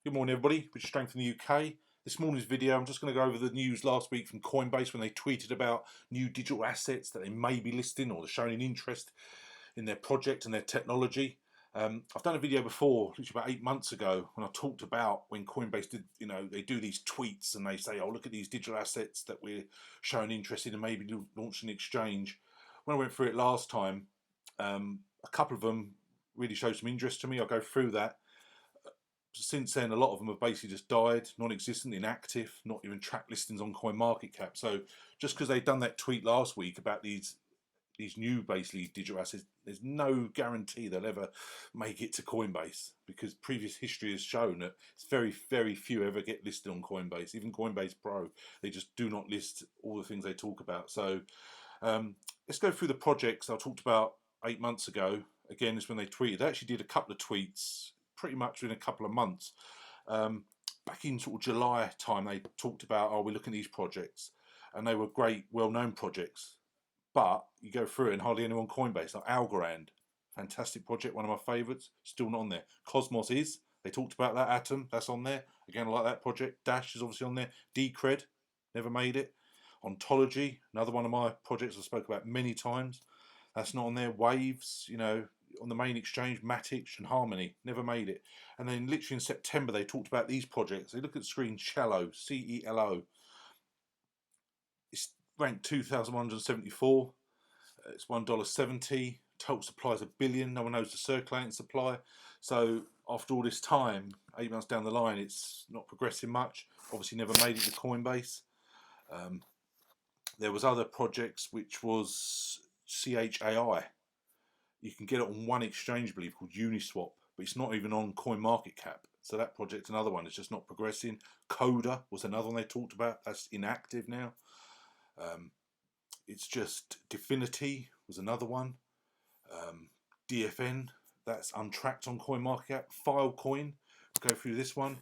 Good morning, everybody. Which is STRANG from the UK. This morning's video, I'm just going to go over the news last week from Coinbase when they tweeted about new digital assets that they may be listing or they're showing interest in their project and their technology. I've done a video before, literally about 8 months ago, when I talked about when Coinbase did, they do these tweets and they say, oh, look at these digital assets that we're showing interest in and maybe launching an exchange. When I went through it last time, a couple of them really showed some interest to me. I'll go through that. Since then, a lot of them have basically just died, non-existent, inactive, not even track listings on CoinMarketCap. So just because they've done that tweet last week about these new basically digital assets, there's no guarantee they'll ever make it to Coinbase, because previous history has shown that it's very, very few ever get listed on Coinbase. Even Coinbase Pro, they just do not list all the things they talk about. So let's go through the projects I talked about 8 months ago. Again, is when they tweeted. They actually did a couple of tweets pretty much in a couple of months. Back in sort of July time, they talked about, oh, we're looking at these projects, and they were great, well-known projects. But you go through it and hardly anyone on Coinbase. Like Algorand, fantastic project, one of my favourites, still not on there. Cosmos is, they talked about that. Atom, that's on there. Again, I like that project. Dash is obviously on there. Decred, never made it. Ontology, another one of my projects I spoke about many times. That's not on there. Waves, on the main exchange, Matic and Harmony, never made it. And then literally in September they talked about these projects. They look at the screen, Cello, CELO. It's ranked 2,174. It's $1.70. Total supply is $1 billion. No one knows the circulating supply. So after all this time, 8 months down the line, it's not progressing much. Obviously never made it to Coinbase. There was other projects which was CHAI. You can get it on one exchange, I believe, called Uniswap, but it's not even on CoinMarketCap. So that project's another one. It's just not progressing. Coda was another one they talked about. That's inactive now. It's just Definity was another one. DFN, that's untracked on CoinMarketCap. Filecoin, go through this one.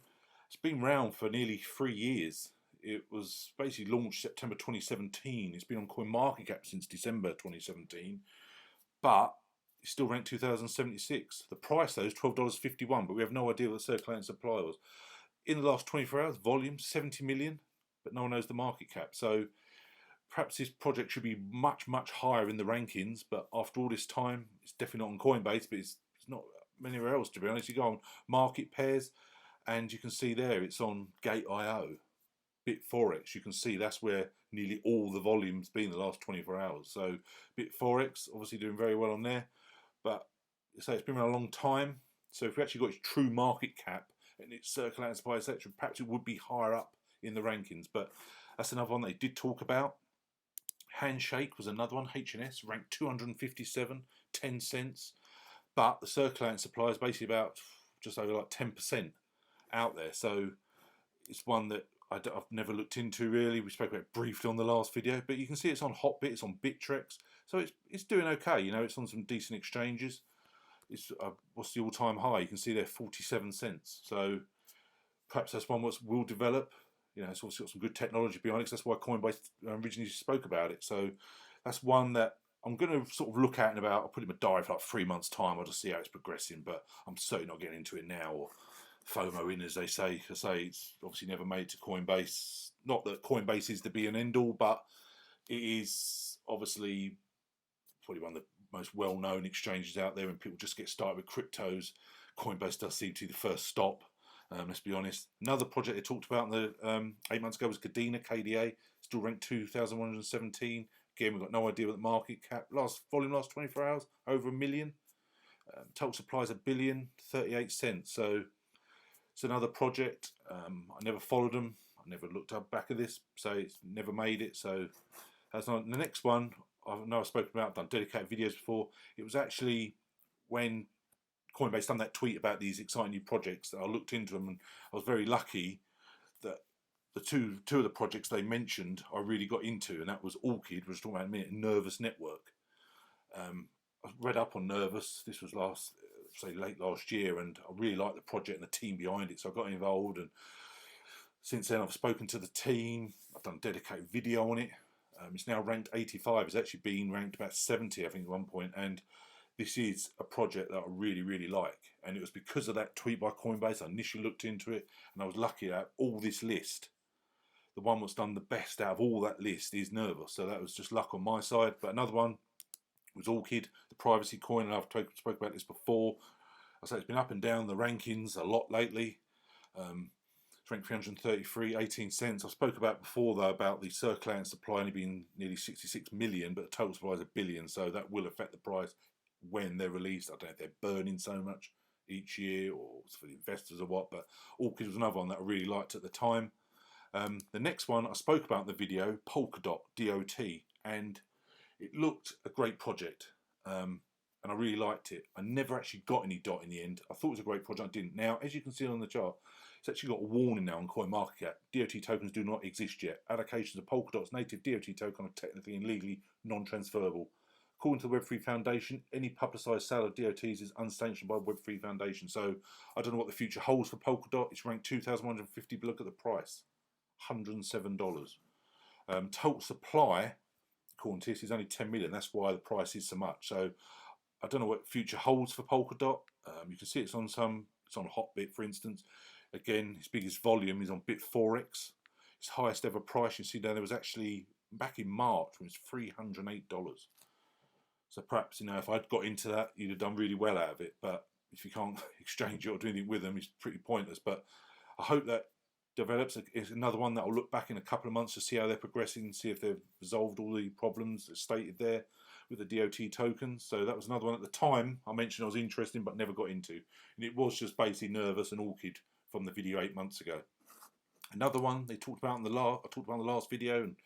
It's been around for nearly 3 years. It was basically launched September 2017. It's been on CoinMarketCap since December 2017. But it's still ranked 2076. The price though is $12.51, but we have no idea what the circulating supply was. In the last 24 hours, volume 70 million, but no one knows the market cap. So perhaps this project should be much, much higher in the rankings, but after all this time, it's definitely not on Coinbase, but it's not anywhere else, to be honest. You go on market pairs, and you can see there it's on Gate.io. Bitforex, you can see that's where nearly all the volume's been the last 24 hours. So Bitforex, obviously doing very well on there. But so it's been around a long time. So if we actually got its true market cap and its circulating supply, etc., perhaps it would be higher up in the rankings. But that's another one they did talk about. Handshake was another one. HNS ranked 257, 10 cents. But the circulating supply is basically about just over like 10% out there. So it's one that I've never looked into really. We spoke about it briefly on the last video, but you can see it's on Hotbit, it's on Bittrex, so it's doing okay. It's on some decent exchanges. It's what's the all-time high? You can see there 47 cents. So perhaps that's one that will develop. It's also got some good technology behind it. That's why Coinbase originally spoke about it. So that's one that I'm going to sort of look at in about. I'll put it in my diary for like 3 months' time. I'll just see how it's progressing, but I'm certainly not getting into it now or FOMO in, as they say. I say it's obviously never made to Coinbase. Not that Coinbase is the be and end all, but it is obviously probably one of the most well-known exchanges out there. And people just get started with cryptos, Coinbase does seem to be the first stop. Let's be honest. Another project they talked about 8 months ago was Kadena, KDA, still ranked 2,117. Again, we've got no idea what the market cap. Last 24 hours, over 1 million. Total supply is $1 billion, 38 cents. So it's another project. I never followed them. I never looked up back at this, so it's never made it. So that's not the next one. I know I've spoken about. I've done dedicated videos before. It was actually when Coinbase done that tweet about these exciting new projects that I looked into them, and I was very lucky that the two of the projects they mentioned I really got into, and that was Orchid, which was talking about in a minute, Nervous Network. I read up on Nervous. This was late last year, and I really liked the project and the team behind it, so I got involved. And since then, I've spoken to the team. I've done a dedicated video on it. It's now ranked 85. It's actually been ranked about 70, I think, at one point. And this is a project that I really, really like. And it was because of that tweet by Coinbase. I initially looked into it, and I was lucky that all this list, the one that's done the best out of all that list is Nervous. So that was just luck on my side. But another one was Orchid, the privacy coin, and I've spoke about this before. I say it's been up and down the rankings a lot lately. It's ranked 333, 18 cents. I spoke about before, though, about the circulating supply only being nearly 66 million, but the total supply is 1 billion, so that will affect the price when they're released. I don't know if they're burning so much each year or for the investors or what, but Orchid was another one that I really liked at the time. The next one I spoke about in the video, Polkadot, DOT, and it looked a great project, and I really liked it. I never actually got any DOT in the end. I thought it was a great project, I didn't. Now, as you can see on the chart, it's actually got a warning now on CoinMarketCap. DOT tokens do not exist yet. Allocations of Polkadot's native DOT token are technically and legally non-transferable. According to the Web3 Foundation, any publicised sale of DOTs is unsanctioned by the Web3 Foundation. So I don't know what the future holds for Polkadot. It's ranked 2,150, but look at the price, $107. Total supply, according to this, is only 10 million. That's why the price is so much. So I don't know what future holds for Polkadot. You can see it's on Hotbit, for instance. Again, its biggest volume is on Bitforex. Its highest ever price, you see down there, was actually back in March, when it was $308. So perhaps, if I'd got into that, you'd have done really well out of it. But if you can't exchange it or do anything with them, it's pretty pointless. But I hope that develops. It's another one that I'll look back in a couple of months to see how they're progressing and see if they've resolved all the problems that's stated there with the DOT tokens. So that was another one at the time I mentioned I was interested in but never got into. And it was just basically Nervous and Orchid from the video 8 months ago. Another one they talked about in the last video, and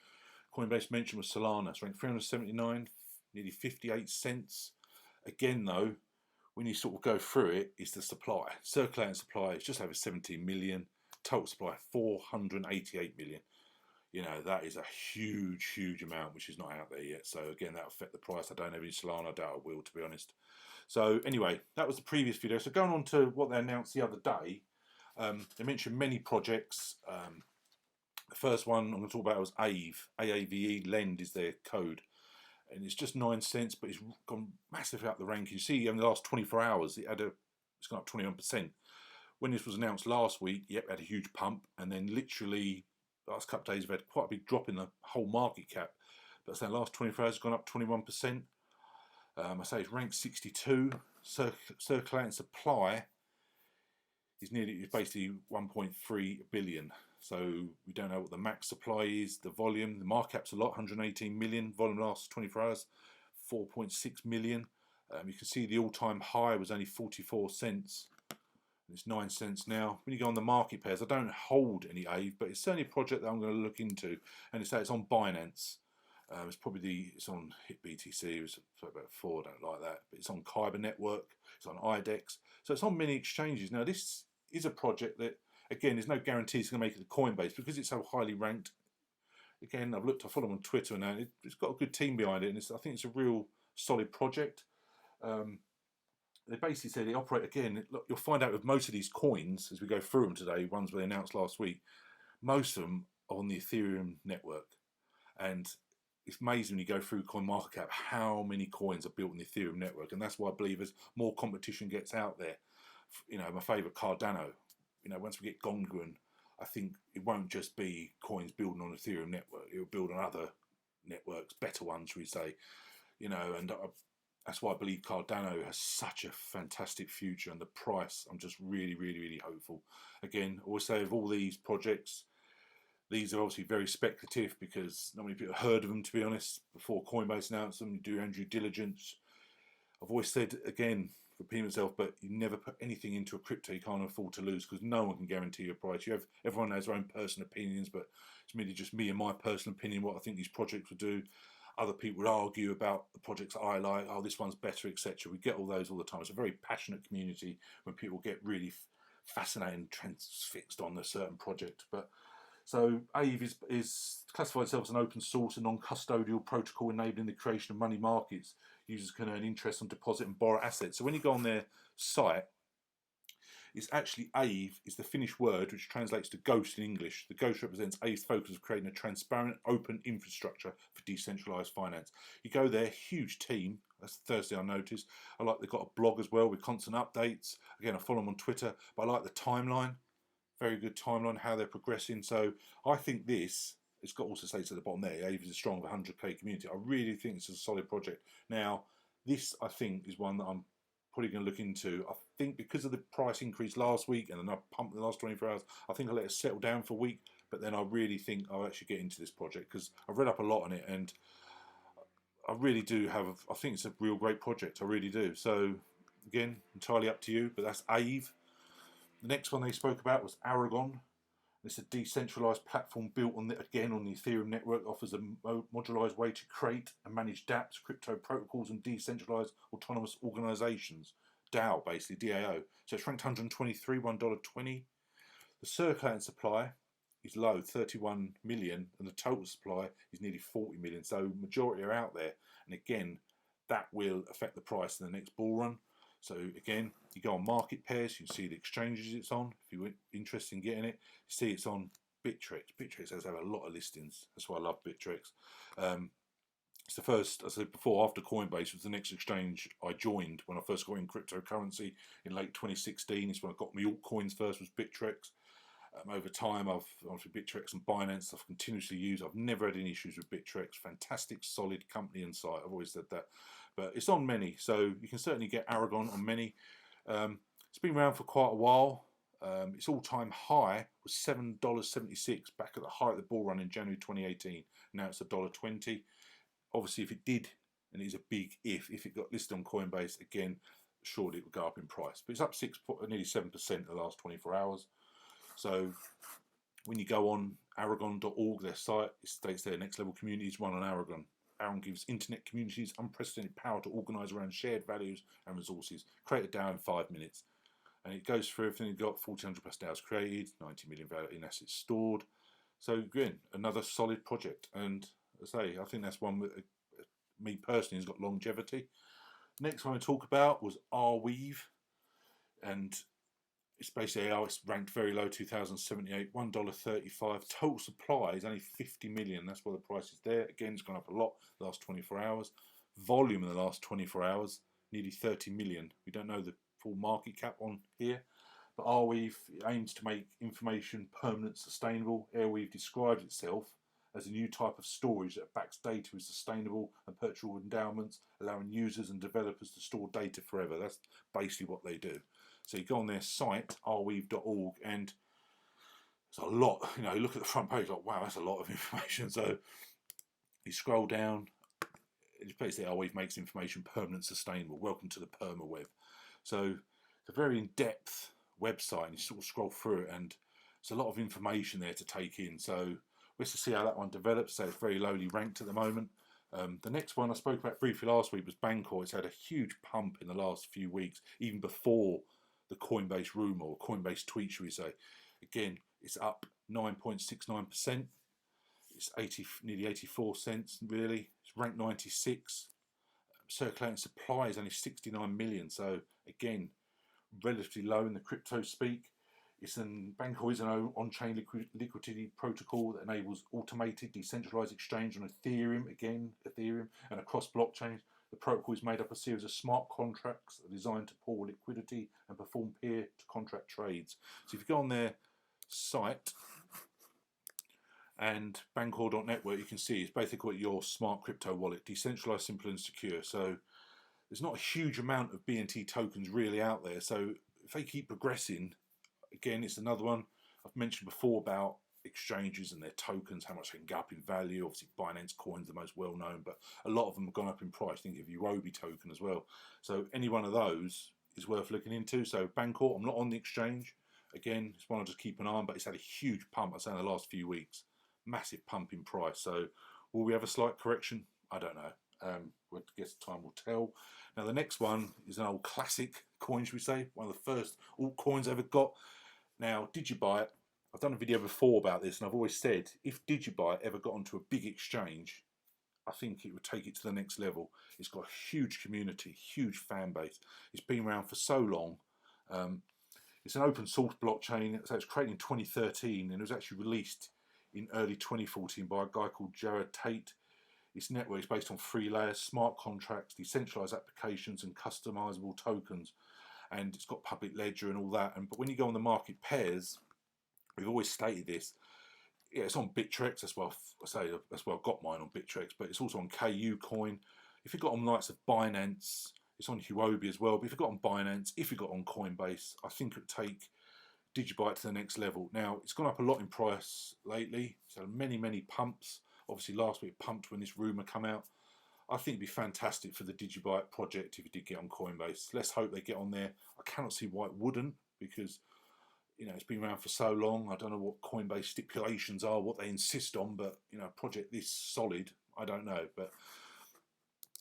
Coinbase mentioned, was Solana. It's ranked 379, nearly 58 cents. Again, though, when you sort of go through it, it's the supply. Circulating supply is just over 17 million. Total supply 488 million. That is a huge, huge amount, which is not out there yet. So again, that'll affect the price. I don't have any Solana. I doubt I will, to be honest. So anyway, that was the previous video. So going on to what they announced the other day, they mentioned many projects. The first one I'm going to talk about was AAVE. AAVE, Lend is their code. And it's just 9 cents, but it's gone massively up the ranking. You see, in the last 24 hours, it's gone up 21%. When this was announced last week, it had a huge pump, and then literally the last couple of days we've had quite a big drop in the whole market cap. But so the last 24 hours it's gone up 21%. I say it's ranked 62. Circulating supply is basically 1.3 billion. So we don't know what the max supply is. The volume, the market cap's a lot, 118 million. Volume last 24 hours, 4.6 million. You can see the all-time high was only 44 cents. It's 9 cents now. When you go on the market pairs, I don't hold any AAVE, but it's certainly a project that I'm going to look into. And it's on Binance. It's on HitBTC. It was about 4. I don't like that. But it's on Kyber Network. It's on IDEX. So it's on many exchanges. Now this is a project that, again, there's no guarantee it's going to make it to Coinbase because it's so highly ranked. Again, I follow them on Twitter now. It's got a good team behind it, and I think it's a real solid project. They basically say they operate, again, look, you'll find out with most of these coins, as we go through them today, ones they announced last week, most of them are on the Ethereum network. And it's amazing when you go through CoinMarketCap how many coins are built on the Ethereum network. And that's why I believe as more competition gets out there, my favourite, Cardano, once we get Gongun, I think it won't just be coins building on the Ethereum network. It will build on other networks, better ones, should we say. That's why I believe Cardano has such a fantastic future, and the price, I'm just really, really, really hopeful. Again, I always say of all these projects, these are obviously very speculative because not many people have heard of them, to be honest, before Coinbase announced them. You do your own due diligence. I've always said, again, repeating myself, but you never put anything into a crypto you can't afford to lose because no one can guarantee your price. Everyone has their own personal opinions, but it's merely just me and my personal opinion, what I think these projects will do. Other people would argue about the projects that I like, oh, this one's better, etc. We get all those all the time. It's a very passionate community when people get really fascinated and transfixed on a certain project. But so AAVE is classified itself as an open source and non-custodial protocol enabling the creation of money markets. Users can earn interest on deposit and borrow assets. So when you go on their site, It's actually AVE is the Finnish word which translates to ghost in English. The ghost represents AVE's focus of creating a transparent, open infrastructure for decentralised finance. You go there, huge team. That's the Thursday I noticed. I like they've got a blog as well with constant updates. Again, I follow them on Twitter, but I like the timeline. Very good timeline, how they're progressing. So I think this, it's got also says at the bottom there, AVE is a strong 100k community. I really think it's a solid project. Now, this I think is one that I'm probably going to look into. I think because of the price increase last week and then I pumped in the last 24 hours, I think I'll let it settle down for a week. But then I really think I'll actually get into this project because I've read up a lot on it and I really do have, I think it's a real great project. I really do. So again, entirely up to you, but that's AVE. The next one they spoke about was Aragon. It's a decentralized platform built on the Ethereum network, offers a modularized way to create and manage dApps, crypto protocols, and decentralized autonomous organizations. DAO, basically, DAO. So it's ranked 123, $1.20. The circulating supply is low, 31 million, and the total supply is nearly 40 million. So majority are out there. And again, that will affect the price in the next bull run. So again, you go on market pairs, you can see the exchanges it's on. If you're interested in getting it, you see it's on Bittrex. Bittrex has a lot of listings. That's why I love Bittrex. It's the first, I said before, after Coinbase was the next exchange I joined when I first got in cryptocurrency in late 2016. It's when I got my altcoins first, was Bittrex. Over time, I've gone through Bittrex and Binance. I've continuously used. I've never had any issues with Bittrex. Fantastic, solid company and site. I've always said that. But it's on many, so you can certainly get Aragon on many. It's been around for quite a while. Its all-time high was $7.76 back at the height of the bull run in January 2018. Now it's $1.20. Obviously, if it did, and it's a big if it got listed on Coinbase again, surely it would go up in price. But it's up nearly 7% in the last 24 hours. So when you go on aragon.org, their site, it states there next level communities run on Aragon. Aragon gives internet communities unprecedented power to organise around shared values and resources. Create a DAO in 5 minutes. And it goes through everything you've got, 1,400 plus DAOs created, 90 million value in assets stored. So again, another solid project. And as I say, I think that's one that me personally has got longevity. Next one I talk about was Arweave. And it's basically it's ranked very low, 2078, $1.35. Total supply is only 50 million. That's why the price is there. Again, it's gone up a lot the last 24 hours. Volume in the last 24 hours, nearly 30 million. We don't know the full market cap on here. But Arweave aims to make information permanent, sustainable. Arweave describes itself as a new type of storage that backs data with sustainable and perpetual endowments, allowing users and developers to store data forever. That's basically what they do. So you go on their site, arweave.org, and there's a lot, you look at the front page, like, wow, that's a lot of information. So you scroll down, it's basically Arweave makes information permanent, sustainable. Welcome to the perma web. So it's a very in-depth website, and you sort of scroll through it, and there's a lot of information there to take in. So let's just see how that one develops. So it's very lowly ranked at the moment. The next one I spoke about briefly last week was Bancor. It's had a huge pump in the last few weeks, even before the Coinbase rumour or Coinbase tweet, should we say. Again, it's up 9.69%. It's nearly 84 cents, really. It's ranked 96. Circulating supply is only 69 million. So, again, relatively low in the crypto speak. Bancor is an on-chain liquidity protocol that enables automated, decentralized exchange on Ethereum, and across blockchains. The protocol is made up of a series of smart contracts designed to pool liquidity and perform peer-to-contract trades. So if you go on their site and bancor.network, you can see it's basically your smart crypto wallet, decentralized, simple and secure. So there's not a huge amount of BNT tokens really out there. So if they keep progressing, again, it's another one I've mentioned before about exchanges and their tokens, how much they can go up in value. Obviously, Binance Coin's the most well known, but a lot of them have gone up in price. Think of your Obi token as well. So any one of those is worth looking into. So Bancor, I'm not on the exchange. Again, it's one I just keep an eye on, but it's had a huge pump, I'd say, in the last few weeks. Massive pump in price. So will we have a slight correction? I don't know. I guess time will tell. Now the next one is an old classic coin, should we say? One of the first altcoins I ever got. Now, Digibyte, I've done a video before about this, and I've always said, if Digibyte ever got onto a big exchange, I think it would take it to the next level. It's got a huge community, huge fan base. It's been around for so long. It's an open source blockchain. So it's created in 2013 and it was actually released in early 2014 by a guy called Jared Tate. Its network is based on 3 layers, smart contracts, decentralized applications, and customizable tokens. And it's got public ledger and all that. But when you go on the market pairs, we've always stated this. Yeah, it's on Bittrex. That's why I've got mine on Bittrex. But it's also on KU Coin. If you've got on likes of Binance, it's on Huobi as well. But if you've got on Binance, if you've got on Coinbase, I think it would take Digibyte to the next level. Now, it's gone up a lot in price lately. So many pumps. Obviously, last week it pumped when this rumour came out. I think it'd be fantastic for the Digibyte project if it did get on Coinbase. Let's hope they get on there. I cannot see why it wouldn't, because it's been around for so long. I don't know what Coinbase stipulations are, what they insist on, but a project this solid, I don't know. But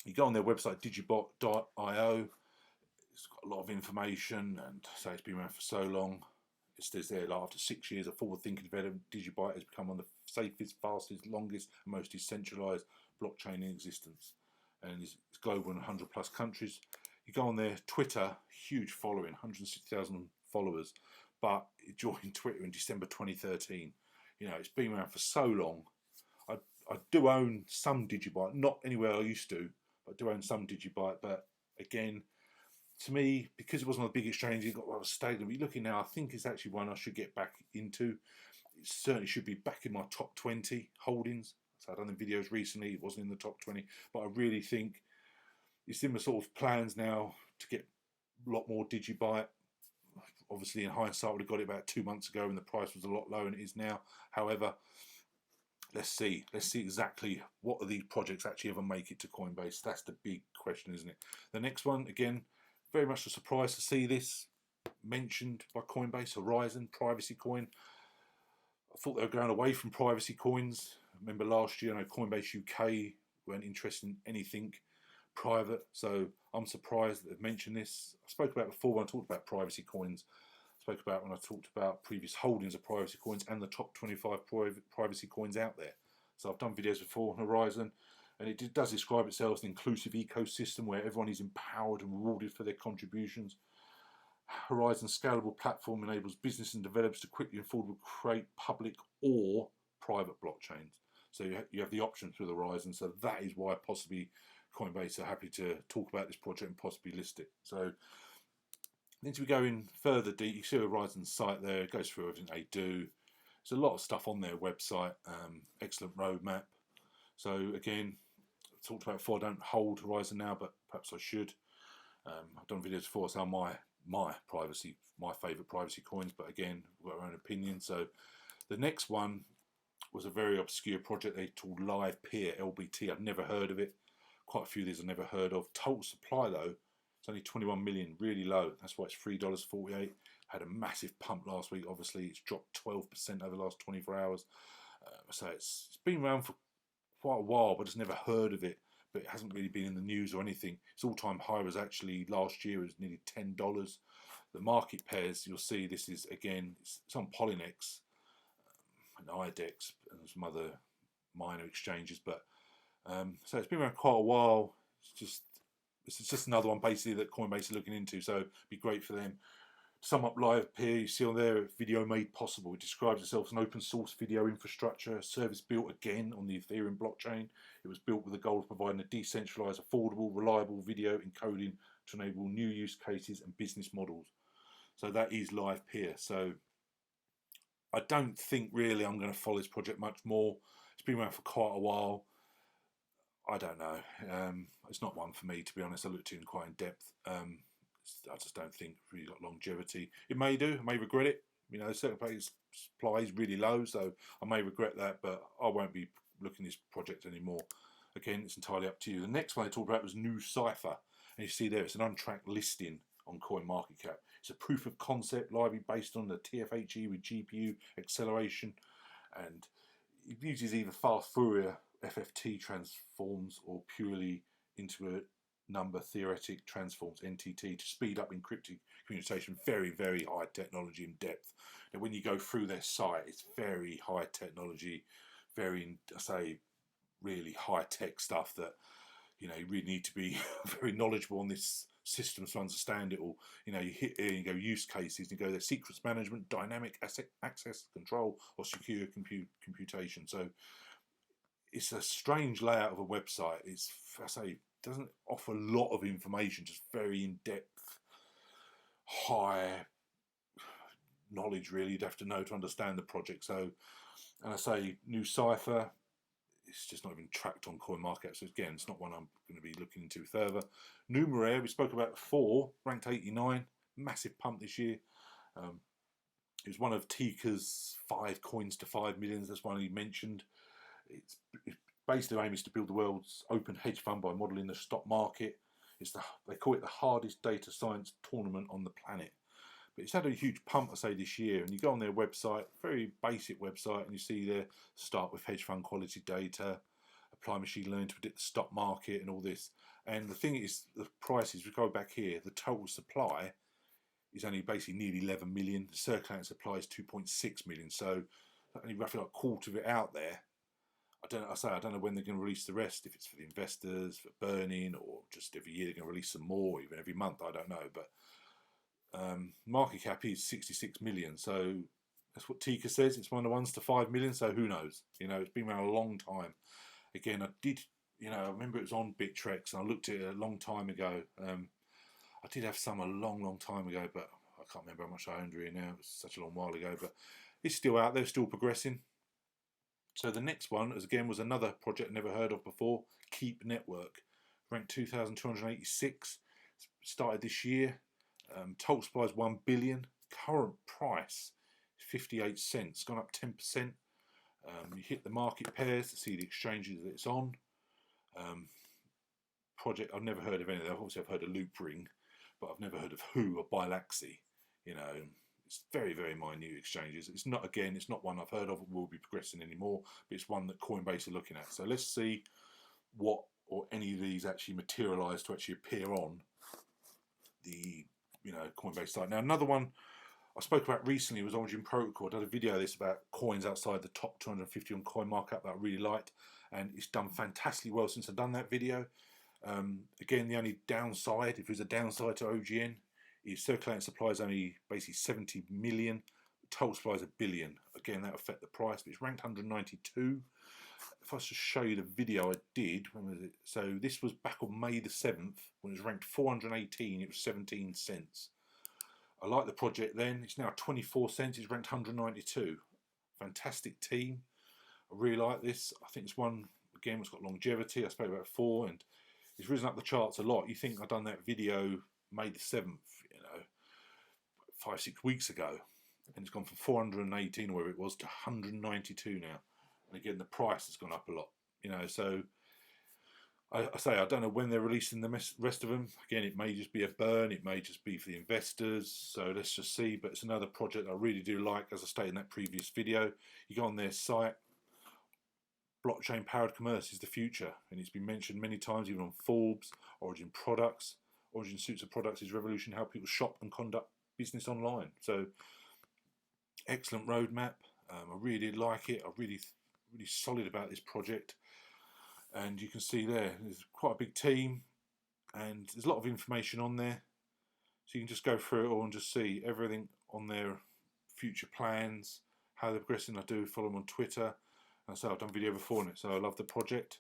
you go on their website, digibot.io. It's got a lot of information, and say it's been around for so long. It says there, like, after 6 years of forward-thinking development, Digibyte has become one of the safest, fastest, longest, and most decentralized blockchain in existence, and it's global in 100 plus countries. You go on their Twitter, huge following, 160,000 followers, but it joined Twitter in December 2013. It's been around for so long. I do own some Digibyte, not anywhere I used to, but I do own some Digibyte. But again, to me, because it wasn't on the big exchange, it got rather stagnant. But you're looking now, I think it's actually one I should get back into. It certainly should be back in my top 20 holdings. So I've done the videos recently, it wasn't in the top 20, but I really think it's in my sort of plans now to get a lot more Digibyte. Obviously, in hindsight, I would have got it about 2 months ago and the price was a lot lower than it is now. However, let's see exactly what of these projects actually ever make it to Coinbase. That's the big question, isn't it? The next one, again, very much a surprise to see this mentioned by Coinbase. Horizon, privacy coin. I thought they were going away from privacy coins. Remember last year, Coinbase UK weren't interested in anything private, so I'm surprised that they've mentioned this. I spoke about it before when I talked about privacy coins. I spoke about when I talked about previous holdings of privacy coins and the top 25 privacy coins out there. So I've done videos before on Horizon, and it does describe itself as an inclusive ecosystem where everyone is empowered and rewarded for their contributions. Horizon's scalable platform enables business and developers to quickly and affordably create public or private blockchains. So you have the option through the Horizon. So that is why possibly Coinbase are happy to talk about this project and possibly list it. So then we go in further deep. You see Horizon's site there. It goes through everything they do. There's a lot of stuff on their website. Excellent roadmap. So again, I talked about before, I don't hold Horizon now, but perhaps I should. I've done videos before, so my favourite privacy coins, but again, we've got our own opinion. So the next one was a very obscure project they called Live Peer, LBT. I've never heard of it. Quite a few of these I've never heard of. Total supply though, it's only 21 million, really low. That's why it's $3.48. Had a massive pump last week. Obviously, it's dropped 12% over the last 24 hours. So it's been around for quite a while, but I've never heard of it. But it hasn't really been in the news or anything. Its all-time high was actually last year. It was nearly $10. The market pairs, you'll see this is, again, it's on Polynex and IDEX and some other minor exchanges. But so it's been around quite a while. It's just another one basically that Coinbase is looking into. So it'd be great for them. To sum up Live Peer, you see on there, video made possible. It describes itself as an open source video infrastructure, a service built again on the Ethereum blockchain. It was built with the goal of providing a decentralized, affordable, reliable video encoding to enable new use cases and business models. So that is Live Peer. So I don't think really I'm going to follow this project much more. It's been around for quite a while. I don't know. It's not one for me, to be honest. I looked in quite in depth. I just don't think it's really got longevity. It may do. I may regret it. Certain places supply is really low, so I may regret that, but I won't be looking at this project anymore. Again, it's entirely up to you. The next one I talked about was New Cipher. And you see there, it's an untracked listing on CoinMarketCap. It's a proof of concept library based on the TFHE with GPU acceleration, and it uses either fast Fourier FFT transforms or purely into a number theoretic transforms NTT to speed up encrypted communication. Very, very high technology in depth. And when you go through their site, it's very high technology, very, I say, really high tech stuff that you really need to be very knowledgeable on this systems to understand it all. You know, you hit here, you go use cases, you go there secrets management, dynamic asset access control, or secure computation. So it's a strange layout of a website. It's, I say, doesn't offer a lot of information, just very in depth, high knowledge really you'd have to know to understand the project. So, and I say new cipher, it's just not even tracked on CoinMarketCap, so again it's not one I'm going to be looking into further. Numeraire, we spoke about before, ranked 89, massive pump this year. It was one of Tika's 5 coins to 5 million, that's one he mentioned. It's basically aim is to build the world's open hedge fund by modelling the stock market. They call it the hardest data science tournament on the planet. But it's had a huge pump, I say, this year. And you go on their website, very basic website, and you see there, start with hedge fund quality data, apply machine learning to predict the stock market and all this. And the thing is, the prices, we go back here, the total supply is only basically nearly 11 million. The circulating supply is 2.6 million. So only roughly like a quarter of it out there. I don't know when they're going to release the rest, if it's for the investors, for burning, or just every year they're going to release some more, even every month, I don't know. But market cap is 66 million, so that's what Tika says. It's one of the ones to 5 million, so who knows? You know, it's been around a long time. Again, I remember it was on Bittrex, and I looked at it a long time ago. I did have some a long time ago, but I can't remember how much I owned here now. It was such a long while ago, but it's still out there, still progressing. So the next one, was another project I never heard of before, Keep Network, ranked 2,286, started this year. Total supply is 1 billion. Current price 58 cents, gone up 10%. You hit the market pairs to see the exchanges that it's on. Project, I've never heard of any of them. Obviously, I've heard of Loopring, but I've never heard of Who or Bilaxi. You know, it's very, very minute exchanges. It's not one I've heard of or will be progressing anymore, but it's one that Coinbase are looking at. So let's see what or any of these actually materialise to actually appear on the Coinbase site. Now another one I spoke about recently was Origin Protocol. I did a video of this about coins outside the top 250 on CoinMarketCap that I really liked, and it's done fantastically well since I've done that video. Again, the only downside, if there's a downside to OGN, is circulating supply is only basically 70 million. Total supply is 1 billion. Again, that will affect the price, but it's ranked 192. If I was to show you the video I did, when was it? So this was back on May the 7th, when it was ranked 418, it was 17 cents. I like the project then. It's now 24 cents, it's ranked 192. Fantastic team. I really like this. I think it's one, again, it's got longevity. I spoke about it before, and it's risen up the charts a lot. You think I've done that video May the 7th, 5-6 weeks ago, and it's gone from 418 or wherever it was to 192 now. And again, the price has gone up a lot, so I say I don't know when they're releasing the rest of them. Again, it may just be a burn, it may just be for the investors, so let's just see. But it's another project I really do like, as I stated in that previous video. You go on their site, blockchain powered commerce is the future, and it's been mentioned many times, even on Forbes. Origin Products, Origin Suits of Products is revolution how people shop and conduct business online. So excellent roadmap. I really like it. I'm really solid about this project, and you can see there's quite a big team, and there's a lot of information on there, so you can just go through it all and just see everything on their future plans, how they're progressing. I do follow them on Twitter, and so I've done a video before on it, so I love the project.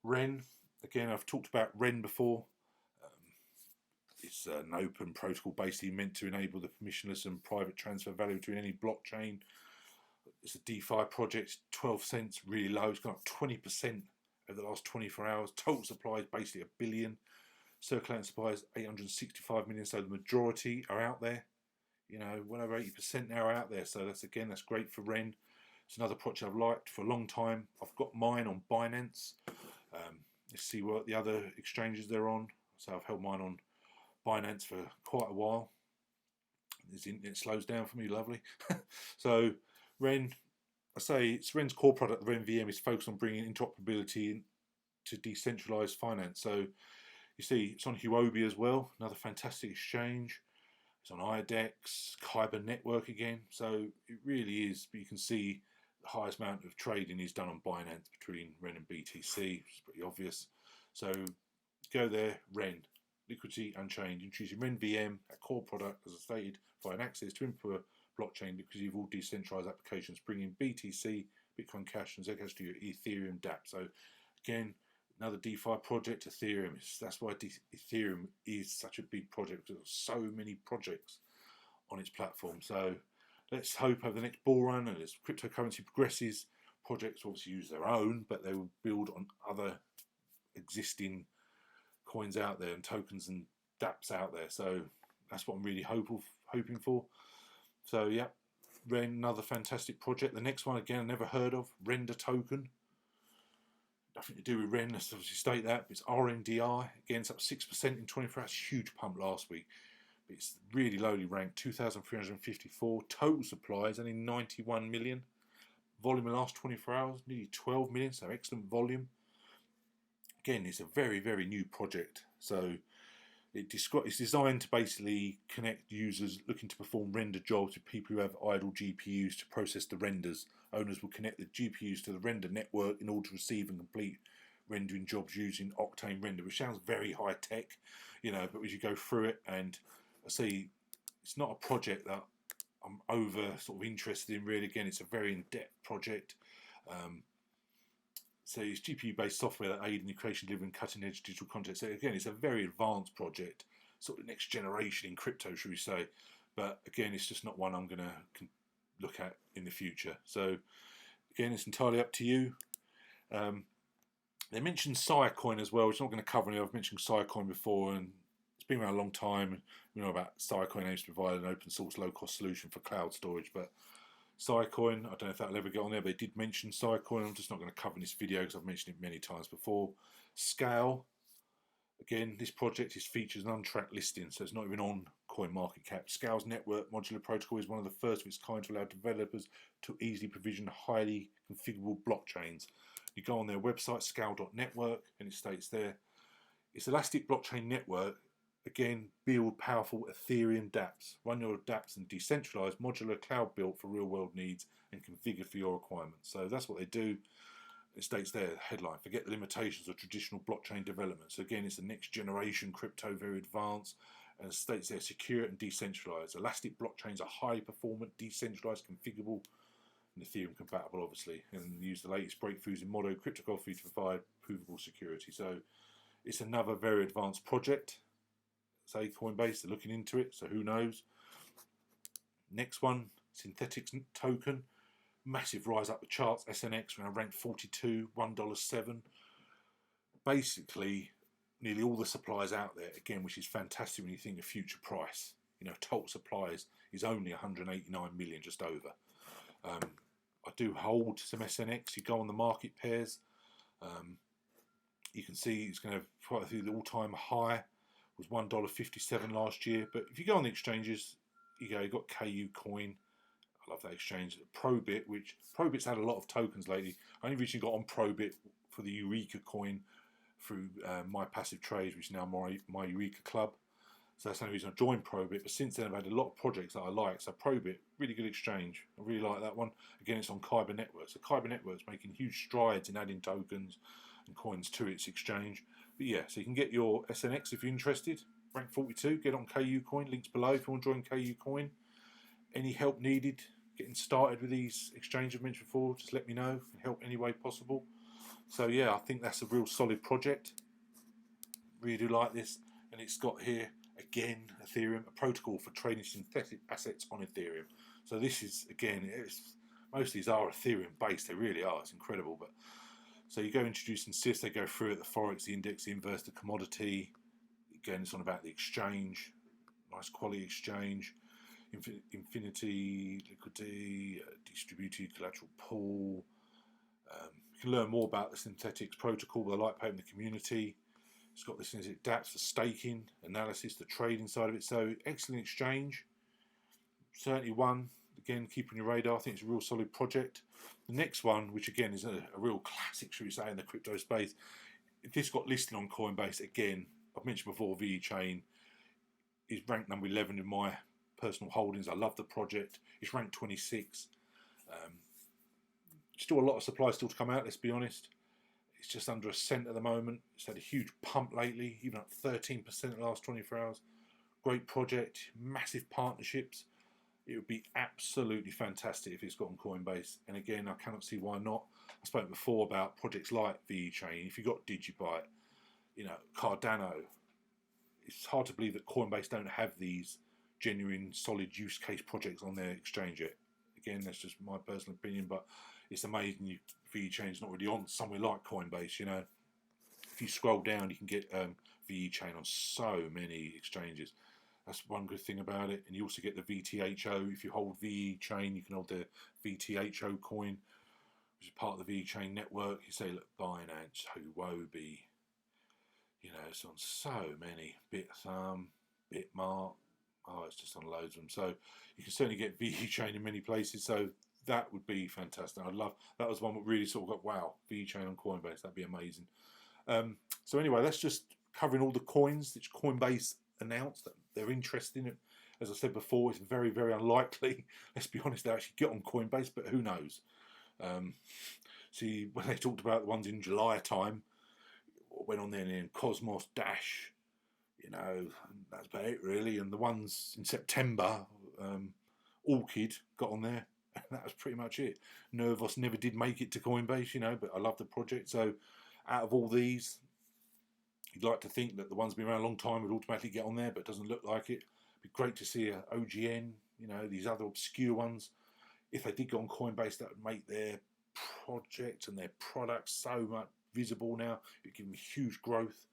Ren, again, I've talked about Ren before. It's an open protocol basically meant to enable the permissionless and private transfer value between any blockchain. It's a DeFi project, 12 cents, really low. It's gone up 20% over the last 24 hours. Total supply is basically 1 billion. Circulating supply is 865 million, so the majority are out there. Well over 80% now are out there, so that's great for Ren. It's another project I've liked for a long time. I've got mine on Binance. Let's see what the other exchanges they're on. So I've held mine on Binance for quite a while. It slows down for me, lovely. So Ren, I say it's Ren's core product, the Ren VM, is focused on bringing interoperability to decentralized finance. So you see it's on Huobi as well, another fantastic exchange. It's on IDEX, Kyber Network again. So it really is, but you can see the highest amount of trading is done on Binance between Ren and BTC, which is pretty obvious. So go there, Ren. liquidity unchanged, introducing REN VM, a core product, as I stated, providing access to input blockchain liquidity of all decentralized applications, bringing BTC, Bitcoin Cash, and Zcash to your Ethereum DApp. So again, another DeFi project, Ethereum. That's why Ethereum is such a big project, because there's so many projects on its platform. So let's hope over the next bull run, and as cryptocurrency progresses, projects obviously use their own, but they will build on other existing coins out there and tokens and dApps out there. So that's what I'm really hoping for. So yeah, Ren, another fantastic project. The next one, again, I never heard of, Render Token. Nothing to do with Ren, let's obviously state that, but it's RNDI. Again, it's up 6% in 24 hours, huge pump last week. But it's really lowly ranked, 2,354. Total supply is only 91 million. Volume in the last 24 hours, nearly 12 million, so excellent volume. Again, it's a very, very new project. So it's designed to basically connect users looking to perform render jobs with people who have idle GPUs to process the renders. Owners will connect the GPUs to the render network in order to receive and complete rendering jobs using Octane Render, which sounds very high tech, you know, but as you go through it, and I see it's not a project that I'm over sort of interested in really. Again, it's a very in-depth project. So it's GPU-based software that aid in the creation, delivering cutting-edge digital content. So again, it's a very advanced project, sort of next generation in crypto, should we say. But again, it's just not one I'm going to look at in the future. So again, it's entirely up to you. They mentioned Siacoin as well, which I'm not going to cover. I've mentioned Siacoin before, and it's been around a long time. We know about Siacoin aims to provide an open source, low cost solution for cloud storage, but Siacoin, I don't know if that'll ever get on there, but they did mention Siacoin. I'm just not going to cover in this video because I've mentioned it many times before. Scale, again, this project features an untracked listing, so it's not even on CoinMarketCap. Scale's network modular protocol is one of the first of its kind to allow developers to easily provision highly configurable blockchains. You go on their website, scale.network, and it states there, it's elastic blockchain network. Again, build powerful Ethereum dApps. Run your dApps in decentralized modular cloud built for real world needs and configured for your requirements. So that's what they do. It states there, headline, forget the limitations of traditional blockchain development. So again, it's the next generation crypto, very advanced. And it states there, secure and decentralized. Elastic blockchains are highly performant, decentralized, configurable, and Ethereum compatible, obviously. And use the latest breakthroughs in modern cryptography to provide provable security. So it's another very advanced project. Say Coinbase, they're looking into it, so who knows. Next one, synthetic token, massive rise up the charts. SNX when I ranked 42, $1.07. Basically, nearly all the supplies out there, again, which is fantastic when you think of future price. You know, total supplies is only 189 million, just over. I do hold some SNX. You go on the market pairs, you can see it's going to quite through the all-time high. Was $1.57 last year, but if you go on the exchanges, you've got KU Coin. I love that exchange. Probit, which Probit's had a lot of tokens lately. I only recently got on Probit for the Eureka coin through My Passive Trades, which is now my Eureka Club. So that's the only reason I joined Probit. But since then, I've had a lot of projects that I like. So Probit, really good exchange. I really like that one. Again, it's on Kyber Network. So Kyber Network's making huge strides in adding tokens and coins to its exchange. But yeah, so you can get your SNX if you're interested. Rank 42, get on KU Coin. Links below if you want to join KU Coin. Any help needed getting started with these exchanges I've mentioned before, just let me know. Can help any way possible. So yeah, I think that's a real solid project. Really do like this. And it's got here, again, Ethereum, a protocol for trading synthetic assets on Ethereum. So this is, again, most of these are Ethereum based. They really are. It's incredible. But so you go introduce and assist, they go through it, the Forex, the index, the inverse, the commodity. Again, it's on about the exchange, nice quality exchange, infinity, liquidity, distributed collateral pool. You can learn more about the synthetics protocol with the light paper in the community. It's got the synthetic dApps for staking, analysis, the trading side of it. So excellent exchange. Certainly one. Again, keep on your radar. I think it's a real solid project. The next one, which again is a real classic, should we say, in the crypto space, this got listed on Coinbase. Again, I've mentioned before, VeChain is ranked number 11 in my personal holdings. I love the project. It's ranked 26. Still a lot of supply still to come out, let's be honest. It's just under a cent at the moment. It's had a huge pump lately, even up 13% in the last 24 hours. Great project, massive partnerships. It would be absolutely fantastic if it's got on Coinbase. And again, I cannot see why not. I spoke before about projects like VeChain. If you've got Digibyte, you know, Cardano, it's hard to believe that Coinbase don't have these genuine, solid use case projects on their exchange yet. Again, that's just my personal opinion, but it's amazing VeChain's not really on somewhere like Coinbase. You know, if you scroll down, you can get VeChain on so many exchanges. That's one good thing about it. And you also get the VTHO. If you hold VeChain, you can hold the VTHO coin, which is part of the VeChain network. You say, look, Binance, Huobi, you know, it's on so many. Bithumb, Bitmart. Oh, it's just on loads of them. So you can certainly get VeChain in many places. So that would be fantastic. I'd love, that was one that really sort of got, wow, VeChain on Coinbase. That'd be amazing. So anyway, that's just covering all the coins which Coinbase announced that they're interested in it. As I said before, it's very, very unlikely, let's be honest, they actually get on Coinbase, but who knows. See, when they talked about the ones in July time, went on there and then Cosmos, Dash, you know, that's about it really. And the ones in September, Orchid got on there, and that was pretty much it. Nervos never did make it to Coinbase, you know, but I love the project. So out of all these, you'd like to think that the ones been around a long time would automatically get on there, but it doesn't look like it. It'd be great to see a OGN, you know, these other obscure ones. If they did go on Coinbase, that would make their project and their products so much visible now. It'd give them huge growth.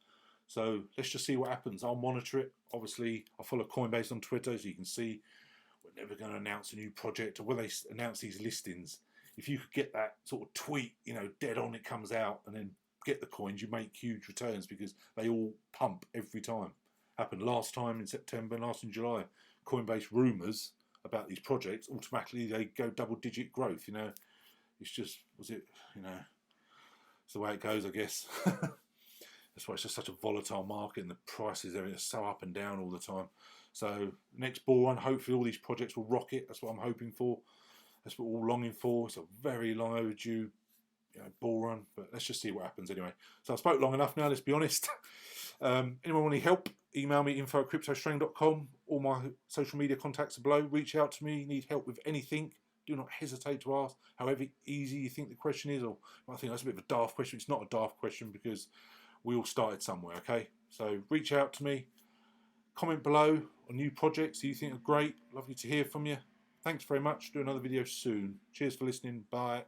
So let's just see what happens. I'll monitor it. Obviously, I follow Coinbase on Twitter, so you can see we're never going to announce a new project, or when they announce these listings, if you could get that sort of tweet, you know, dead on it comes out, and then get the coins, you make huge returns because they all pump every time. Happened last time in September, last in July. Coinbase rumours about these projects, automatically they go double-digit growth. You know, it's just, was it, you know, it's the way it goes, I guess. That's why it's just such a volatile market, and the prices are so up and down all the time. So next bull run, hopefully all these projects will rocket. That's what I'm hoping for. That's what we're all longing for. It's a very long overdue, you know, bull run, but let's just see what happens anyway. So I spoke long enough now, let's be honest. Anyone want any help, email me info@cryptostrang.com. All my social media contacts are below. Reach out to me, need help with anything, do not hesitate to ask, however easy you think the question is. Or I think that's a bit of a daft question. It's not a daft question because we all started somewhere, okay? So reach out to me, comment below on new projects you think are great. Lovely to hear from you. Thanks very much. Do another video soon. Cheers for listening. Bye.